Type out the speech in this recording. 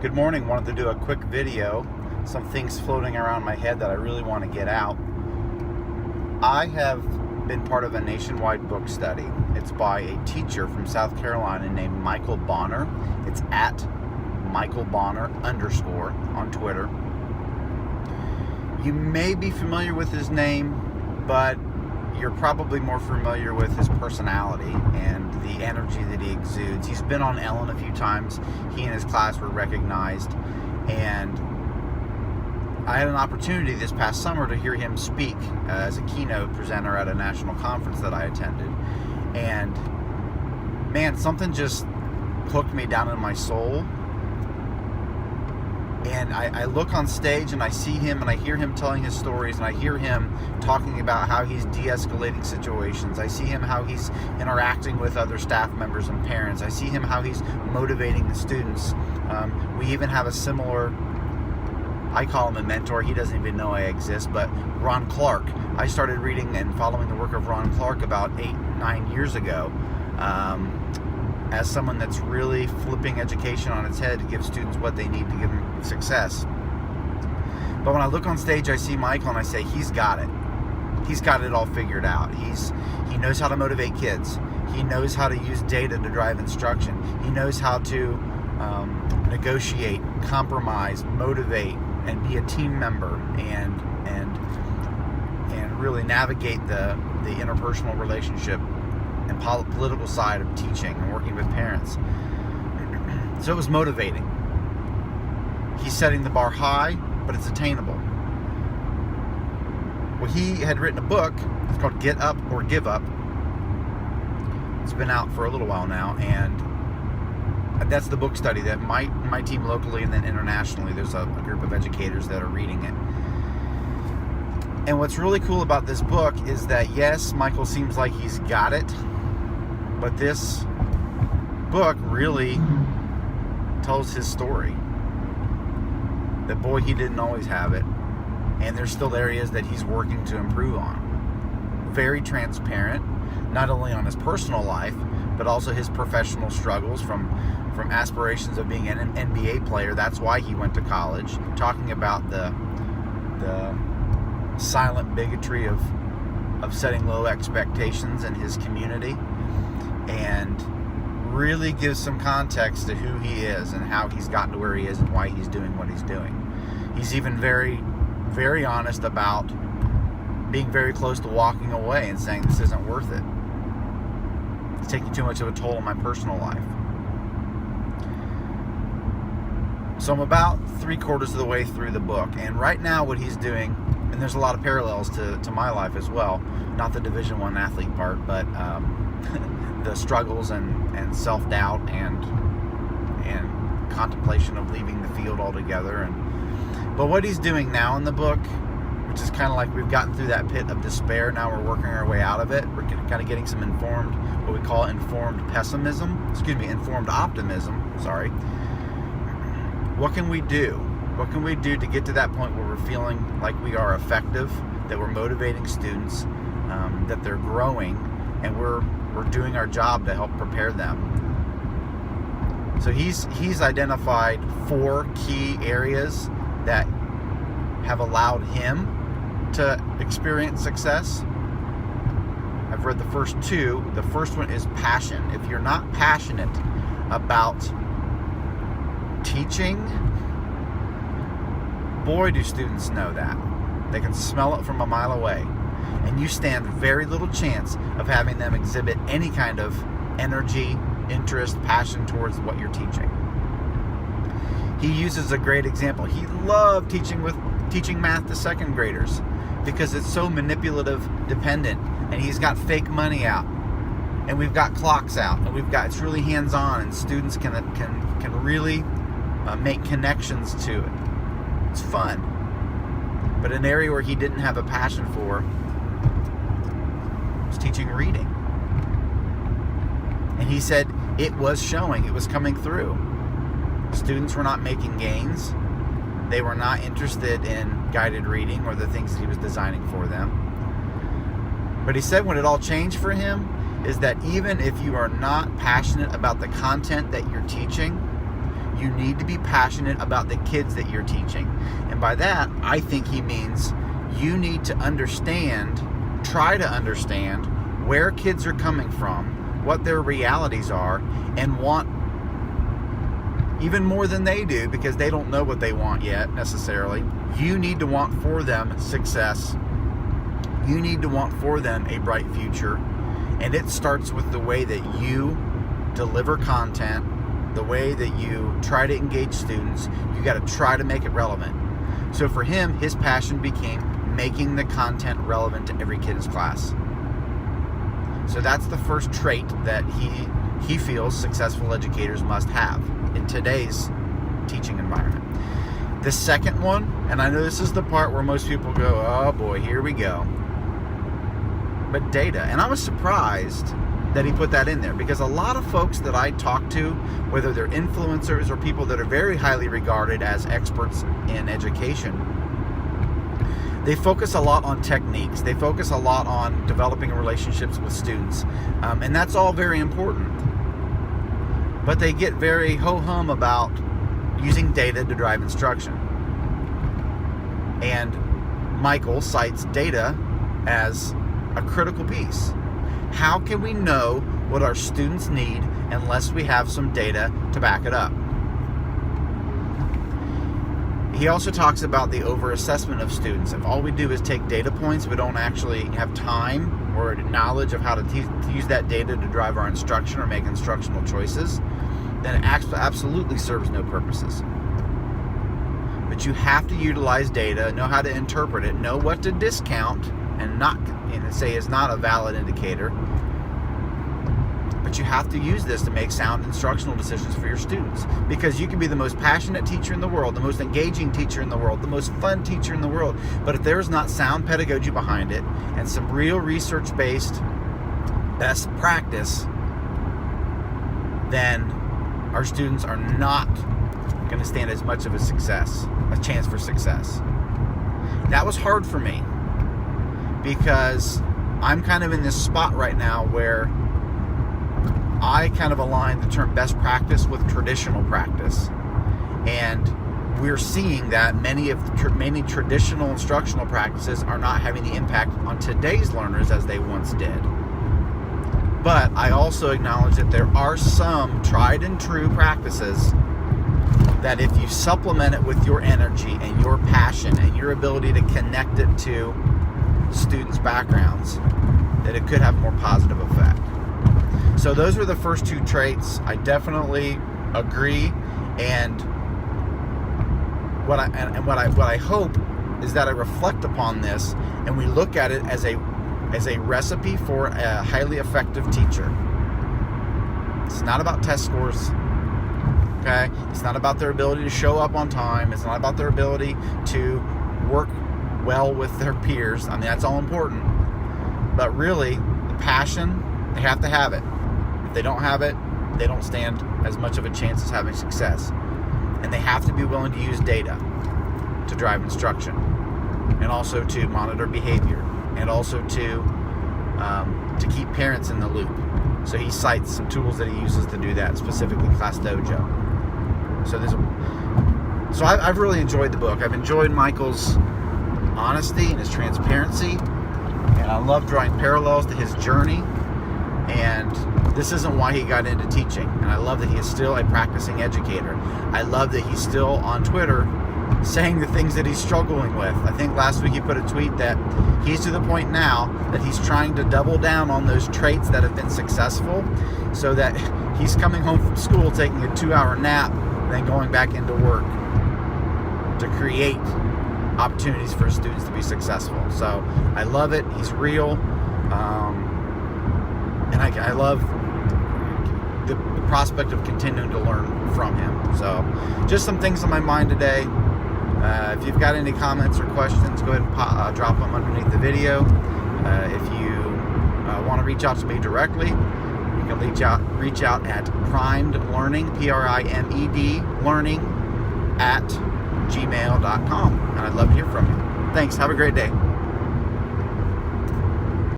Good morning. Wanted to do a quick video. Some things floating around my head that I really want to get out. I have been part of a nationwide book study. It's by a teacher from South Carolina named Michael Bonner. It's at Michael Bonner _ on Twitter. You may be familiar with his name, but you're probably more familiar with his personality and the energy that he exudes. He's been on Ellen a few times. He and his class were recognized, and I had an opportunity this past summer to hear him speak as a keynote presenter at a national conference that I attended. And man, something just hooked me down in my soul. And I look on stage and I see him and I hear him telling his stories, and I hear him talking about how he's de-escalating situations. I see him how he's interacting with other staff members and parents. I see him how he's motivating the students. We even have a similar, I call him a mentor. He doesn't even know I exist, but Ron Clark. I started reading and following the work of Ron Clark about 8-9 years ago. As someone that's really flipping education on its head to give students what they need to give them success. But when I look on stage, I see Michael and I say, he's got it. He's got it all figured out. He knows how to motivate kids. He knows how to use data to drive instruction. He knows how to negotiate, compromise, motivate, and be a team member, and really navigate the interpersonal relationship and political side of teaching and working with parents. So it was motivating. He's setting the bar high, but it's attainable. Well, he had written a book. It's called Get Up or Give Up. It's been out for a little while now, and that's the book study that my team locally and then internationally, there's a group of educators that are reading it. And what's really cool about this book is that, yes, Michael seems like he's got it, but this book really tells his story. That, boy, he didn't always have it, and there's still areas that he's working to improve on. Very transparent, not only on his personal life, but also his professional struggles from aspirations of being an NBA player. That's why he went to college. Talking about the silent bigotry of setting low expectations in his community, and really gives some context to who he is and how he's gotten to where he is and why he's doing what he's doing. He's even very, very honest about being very close to walking away and saying, this isn't worth it. It's taking too much of a toll on my personal life. So I'm about 3/4 of the way through the book, and right now what he's doing, and there's a lot of parallels to my life as well, not the Division I athlete part, but the struggles and self-doubt and contemplation of leaving the field altogether. But what he's doing now in the book, which is kind of like we've gotten through that pit of despair, now we're working our way out of it. We're kind of getting some informed, what we call informed optimism, sorry. What can we do? What can we do to get to that point where we're feeling like we are effective, that we're motivating students, that they're growing, and we're doing our job to help prepare them? So he's identified 4 key areas that have allowed him to experience success. I've read the first 2. The first one is passion. If you're not passionate about teaching, boy, do students know that. They can smell it from a mile away. And you stand very little chance of having them exhibit any kind of energy, interest, passion towards what you're teaching. He uses a great example. He loved teaching math to second graders because it's so manipulative dependent, and he's got fake money out, and we've got clocks out, and it's really hands-on, and students can really make connections to it. It's fun. But an area where he didn't have a passion for was teaching reading. And he said it was showing, it was coming through. Students were not making gains. They were not interested in guided reading or the things that he was designing for them. But he said when it all changed for him is that even if you are not passionate about the content that you're teaching, You need to be passionate about the kids that you're teaching. And by that, I think he means you need to try to understand where kids are coming from, what their realities are, and want even more than they do, because they don't know what they want yet necessarily. You need to want for them success. You need to want for them a bright future. And it starts with the way that you deliver content, the way that you try to engage students. You got to try to make it relevant. So for him, his passion became making the content relevant to every kid in his class. So that's the first trait that he feels successful educators must have in today's teaching environment. The second one, and I know this is the part where most people go, oh boy, here we go. But data. And I was surprised that he put that in there, because a lot of folks that I talk to, whether they're influencers or people that are very highly regarded as experts in education, they focus a lot on techniques. They focus a lot on developing relationships with students. And that's all very important. But they get very ho-hum about using data to drive instruction. And Michael cites data as a critical piece. How can we know what our students need unless we have some data to back it up? He also talks about the overassessment of students. If all we do is take data points, we don't actually have time or knowledge of how to use that data to drive our instruction or make instructional choices, then it absolutely serves no purposes. But you have to utilize data, know how to interpret it, know what to discount and say is not a valid indicator. But you have to use this to make sound instructional decisions for your students, because you can be the most passionate teacher in the world, the most engaging teacher in the world, the most fun teacher in the world, but if there's not sound pedagogy behind it and some real research-based best practice, then our students are not going to stand as much of a chance for success. That was hard for me, because I'm kind of in this spot right now where I kind of align the term best practice with traditional practice. And we're seeing that many traditional instructional practices are not having the impact on today's learners as they once did. But I also acknowledge that there are some tried and true practices that if you supplement it with your energy and your passion and your ability to connect it to students' backgrounds, that it could have a more positive effect. So those were the first two traits. I definitely agree, and what I hope is that I reflect upon this and we look at it as a recipe for a highly effective teacher. It's not about test scores. Okay? It's not about their ability to show up on time. It's not about their ability to work well with their peers. I mean, that's all important. But really, the passion, they have to have it. If they don't have it, they don't stand as much of a chance as having success. And they have to be willing to use data to drive instruction, and also to monitor behavior, and also to keep parents in the loop. So he cites some tools that he uses to do that, specifically ClassDojo. So I've really enjoyed the book. I've enjoyed Michael's honesty and his transparency, and I love drawing parallels to his journey. And this isn't why he got into teaching. And I love that he is still a practicing educator. I love that he's still on Twitter saying the things that he's struggling with. I think last week he put a tweet that he's to the point now that he's trying to double down on those traits that have been successful, so that he's coming home from school, taking a 2-hour nap, and then going back into work to create opportunities for students to be successful. So I love it. He's real. And I love the prospect of continuing to learn from him. So just some things on my mind today. If you've got any comments or questions, go ahead and drop them underneath the video. If you want to reach out to me directly, you can reach out at Primed Learning, Primed Learning @gmail.com. And I'd love to hear from you. Thanks. Have a great day.